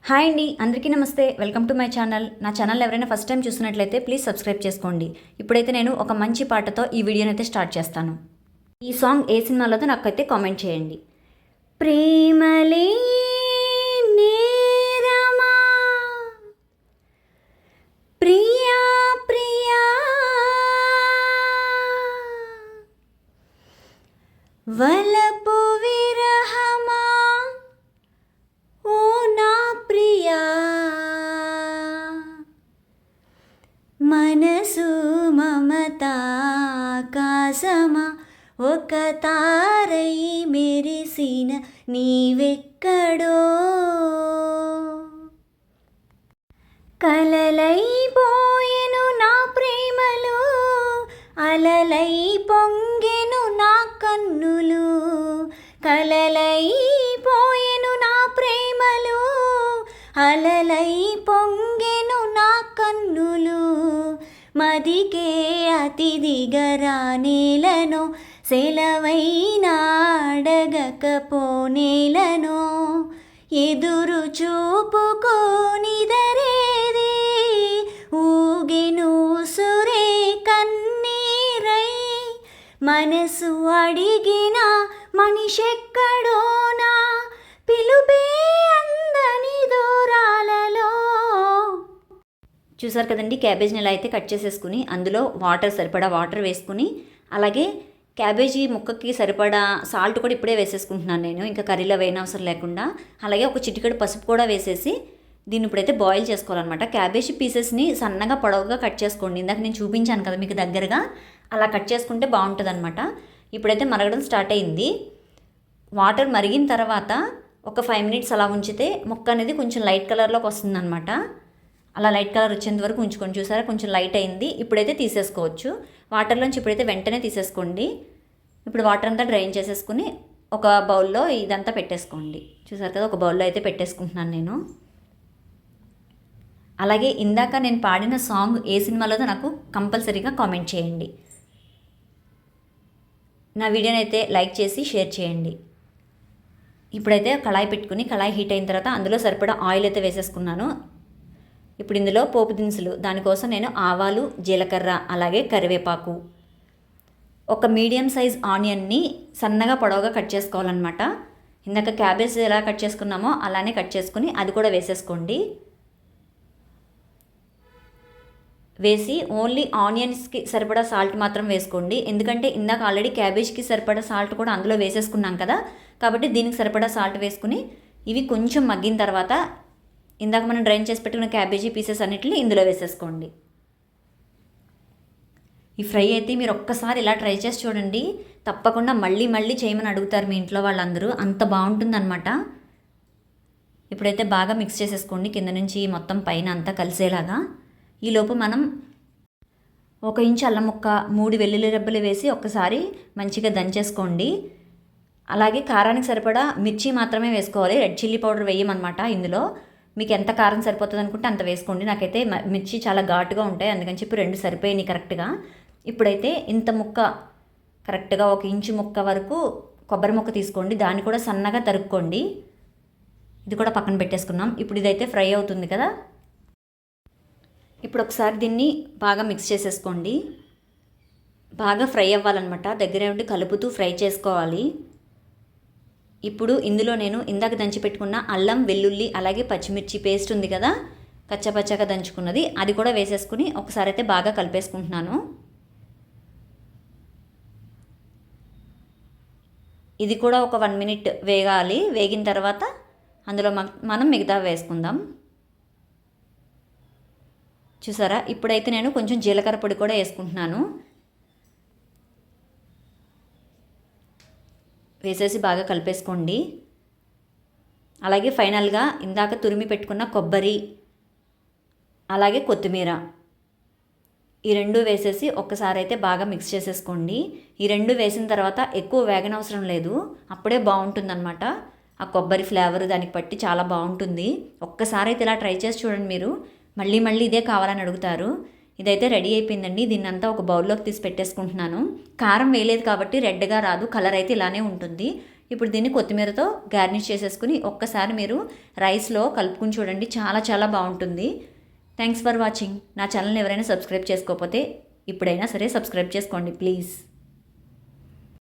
Hi అండి, అందరికీ నమస్తే. Welcome to my channel. నా ఛానల్ ఎవరైనా ఫస్ట్ టైం చూసినట్లయితే ప్లీజ్ సబ్స్క్రైబ్ చేసుకోండి. ఇప్పుడైతే నేను ఒక మంచి పాటతో ఈ వీడియోని అయితే స్టార్ట్ చేస్తాను. ఈ సాంగ్ ఏ సినిమాలోదో నాకైతే కామెంట్ చేయండి. ప్రేమలే నేరమా ప్రియా ప్రియా వలపు విరహమా ఓ నా ప్రియా మనసు మమతాకాశమా ఒక తారై మెరిసిన నీవెక్కడో కలలైపోయెను నా ప్రేమలో అలలై పొంగెను నా కన్నులు కలలైపోయెను నా ప్రేమలో అలలై పొంగెను నా కన్నులు మదికే అతిథిగరా నేలను సెలవైనా అడగకపోనేలను ఎదురు చూపుకోనిదరేది ఊగెను సురే కన్నీరై మనసు అడిగిన మనిషెక్కడోనా పిలుపే అందని దూరాలలో. చూసారు కదండి, క్యాబేజ్ని ఎలా అయితే కట్ చేసేసుకుని అందులో సరిపడా వాటర్ వేసుకుని అలాగే క్యాబేజీ ముక్కకి సరిపడా సాల్ట్ కూడా ఇప్పుడే వేసేసుకుంటున్నాను నేను, ఇంకా కర్రీలో వేయనవసరం లేకుండా. అలాగే ఒక చిటికెడు పసుపు కూడా వేసేసి దీన్ని ఇప్పుడైతే బాయిల్ చేసుకోవాలన్నమాట. క్యాబేజీ పీసెస్ని సన్నగా పొడవుగా కట్ చేసుకోండి. ఇందాక నేను చూపించాను కదా మీకు దగ్గరగా, అలా కట్ చేసుకుంటే బాగుంటుంది అనమాట. ఇప్పుడైతే మరగడం స్టార్ట్ అయింది. వాటర్ మరిగిన తర్వాత ఒక 5 మినిట్స్ అలా ఉంచితే ముక్క అనేది కొంచెం లైట్ కలర్లోకి వస్తుంది అనమాట. అలా లైట్ కలర్ వచ్చేంత వరకు ఉంచుకొని, చూసారా కొంచెం లైట్ అయింది. ఇప్పుడైతే తీసేసుకోవచ్చు వాటర్లోంచి. ఇప్పుడైతే వెంటనే తీసేసుకోండి. ఇప్పుడు వాటర్ అంతా డ్రైన్ చేసేసుకుని ఒక బౌల్లో ఇదంతా పెట్టేసుకోండి. చూసారు కదా, ఒక బౌల్లో అయితే పెట్టేసుకుంటున్నాను నేను. అలాగే ఇందాక నేను పాడిన సాంగ్ ఏ సినిమాలోదో నాకు కంపల్సరీగా కామెంట్ చేయండి. నా వీడియోని అయితే లైక్ చేసి షేర్ చేయండి. ఇప్పుడైతే కళాయి పెట్టుకుని కళాయి హీట్ అయిన తర్వాత అందులో సరిపడా ఆయిల్ అయితే వేసేసుకున్నాను. ఇప్పుడు ఇందులో పోపు దినుసులు, దానికోసం నేను ఆవాలు, జీలకర్ర, అలాగే కరివేపాకు, ఒక మీడియం సైజ్ ఆనియన్ని సన్నగా పొడవుగా కట్ చేసుకోవాలన్నమాట. ఇందాక క్యాబేజ్ ఎలా కట్ చేసుకున్నామో అలానే కట్ చేసుకుని అది కూడా వేసేసుకోండి. వేసి ఓన్లీ ఆనియన్స్కి సరిపడా సాల్ట్ మాత్రం వేసుకోండి. ఎందుకంటే ఇందాక ఆల్రెడీ క్యాబేజ్కి సరిపడా సాల్ట్ కూడా అందులో వేసేసుకున్నాం కదా, కాబట్టి దీనికి సరిపడా సాల్ట్ వేసుకుని ఇవి కొంచెం మగ్గిన తర్వాత ఇందాక మనం డ్రైన్ చేసి పెట్టుకున్న క్యాబేజీ పీసెస్ అన్నిటిని ఇందులో వేసేసుకోండి. ఈ ఫ్రై అయితే మీరు ఒక్కసారి ఇలా ట్రై చేసి చూడండి, తప్పకుండా మళ్ళీ మళ్ళీ చేయమని అడుగుతారు మీ ఇంట్లో వాళ్ళందరూ, అంత బాగుంటుందన్నమాట. ఇప్పుడైతే బాగా మిక్స్ చేసేసుకోండి కింద నుంచి మొత్తం పైన అంతా కలిసేలాగా. ఈలోపు మనం 1 ఇంచు అల్లం ముక్క, 3 వెల్లుల్లి రెబ్బలు వేసి ఒక్కసారి మంచిగా దంచేసుకోండి. అలాగే కారానికి సరిపడా మిర్చి మాత్రమే వేసుకోవాలి, రెడ్ చిల్లీ పౌడర్ వేయమన్నమాట. ఇందులో మీకు ఎంత కారం సరిపోతుంది అనుకుంటే అంత వేసుకోండి. నాకైతే మిర్చి చాలా ఘాటుగా ఉంటాయి, అందుకని చెప్పి 2 సరిపోయినాయి కరెక్ట్గా. ఇప్పుడైతే ఇంత ముక్క కరెక్ట్గా 1 ఇంచు ముక్క వరకు కొబ్బరి ముక్క తీసుకోండి, దాన్ని కూడా సన్నగా తరుక్కోండి. ఇది కూడా పక్కన పెట్టేసుకున్నాం. ఇప్పుడు ఇదైతే ఫ్రై అవుతుంది కదా, ఇప్పుడు ఒకసారి దీన్ని బాగా మిక్స్ చేసేసుకోండి. బాగా ఫ్రై అవ్వాలన్నమాట, దగ్గర ఉండి కలుపుతూ ఫ్రై చేసుకోవాలి. ఇప్పుడు ఇందులో నేను ఇందాక దంచి పెట్టుకున్న అల్లం, వెల్లుల్లి, అలాగే పచ్చిమిర్చి పేస్ట్ ఉంది కదా, కచ్చపచ్చగా దంచుకున్నది, అది కూడా వేసేసుకుని ఒకసారి అయితే బాగా కలిపేసుకుంటున్నాను. ఇది కూడా ఒక 1 మినిట్ వేగాలి. వేగిన తర్వాత అందులో మనం మిగతా వేసుకుందాం. చూసారా, ఇప్పుడైతే నేను కొంచెం జీలకర్ర పొడి కూడా వేసుకుంటున్నాను. వేసేసి బాగా కలిపేసుకోండి. అలాగే ఫైనల్గా ఇందాక తురిమి పెట్టుకున్న కొబ్బరి, అలాగే కొత్తిమీర, ఈ 2 వేసేసి ఒక్కసారి అయితే బాగా మిక్స్ చేసేసుకోండి. ఈ 2 వేసిన తర్వాత ఎక్కువ వేగనవసరం లేదు, అప్పుడే బాగుంటుందన్నమాట. ఆ కొబ్బరి ఫ్లేవర్ దానికి పట్టి చాలా బాగుంటుంది. ఒక్కసారి అయితే ఇలా ట్రై చేసి చూడండి, మీరు మళ్ళీ మళ్ళీ ఇదే కావాలని అడుగుతారు. ఇదైతే రెడీ అయిపోయిందండి. దీన్నంతా ఒక బౌల్లోకి తీసి పెట్టేసుకుంటున్నాను. కారం వేయలేదు కాబట్టి రెడ్గా రాదు, కలర్ అయితే ఇలానే ఉంటుంది. ఇప్పుడు దీన్ని కొత్తిమీరతో గార్నిష్ చేసేసుకుని ఒక్కసారి మీరు రైస్లో కలుపుకుని చూడండి, చాలా చాలా బాగుంటుంది. Thanks for watching. నా ఛానల్ని ఎవరైనా సబ్స్క్రైబ్ చేసుకోకపోతే ఇప్పుడైనా సరే సబ్స్క్రైబ్ చేసుకోండి ప్లీజ్.